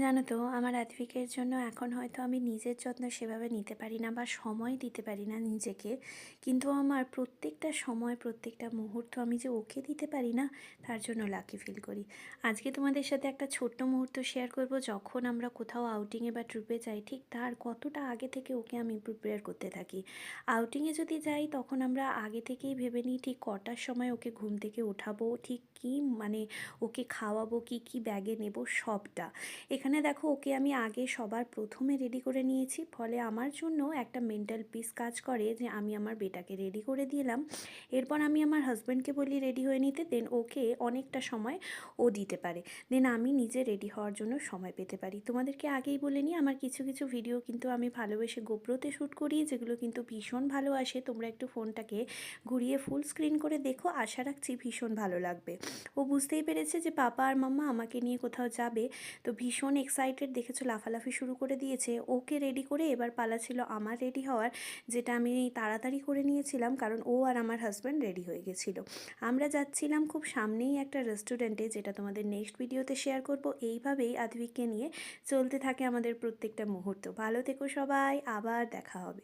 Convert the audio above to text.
জানো তো আমার আদ্ভিকের জন্য এখন হয়তো আমি নিজের যত্ন সেভাবে নিতে পারি না বা সময় দিতে পারি না নিজেকে, কিন্তু আমার প্রত্যেকটা সময় প্রত্যেকটা মুহূর্ত আমি যে ওকে দিতে পারি না, তার জন্য লাকি ফিল করি। আজকে তোমাদের সাথে একটা ছোট্ট মুহূর্ত শেয়ার করব। যখন আমরা কোথাও আউটিংয়ে বা ট্রিপে যাই, ঠিক তার কতটা আগে থেকে ওকে আমি প্রিপেয়ার করতে থাকি। আউটিংয়ে যদি যাই তখন আমরা আগে থেকেই ভেবে নিই ঠিক কটার সময় ওকে ঘুম থেকে ওঠাবো, ঠিক কী মানে ওকে খাওয়াবো, কি কি ব্যাগে নেব সবটা। এখানে দেখো ওকে আমি আগে সবার প্রথমে রেডি করে নিয়েছি, ফলে আমার জন্য একটা মেন্টাল পিস কাজ করে যে আমি আমার বেটাকে রেডি করে দিলাম। এরপর আমি আমার হাজব্যান্ডকে বলি রেডি হয়ে নিতে, দেন ওকে অনেকটা সময় ও দিতে পারে, দেন আমি নিজে রেডি হওয়ার জন্য সময় পেতে পারি। তোমাদেরকে আগেই বলে নিই, আমার কিছু কিছু ভিডিও কিন্তু আমি ভালোবেসে গোপ্রোতে শ্যুট করি, যেগুলো কিন্তু ভীষণ ভালো আসে। তোমরা একটু ফোনটাকে ঘুরিয়ে ফুল স্ক্রিন করে দেখো, আশা রাখছি ভীষণ ভালো লাগবে। ও বুঝতেই পেরেছে যে পাপা আর মাম্মা আমাকে নিয়ে কোথাও যাবে, তো ভীষণ এক্সাইটেড, দেখেছো লাফালাফি শুরু করে দিয়েছে। ওকে রেডি করে এবার পালা ছিল আমার রেডি হওয়ার, যেটা আমি তাড়াতাড়ি করে নিয়েছিলাম কারণ ও আর আমার হাজব্যান্ড রেডি হয়ে গেছিলো। আমরা যাচ্ছিলাম খুব সামনেই একটা রেস্টুরেন্টে, যেটা তোমাদের নেক্সট ভিডিওতে শেয়ার করব। এইভাবেই আদ্ভিককে নিয়ে চলতে থাকে আমাদের প্রত্যেকটা মুহূর্ত। ভালো থেকো সবাই, আবার দেখা হবে।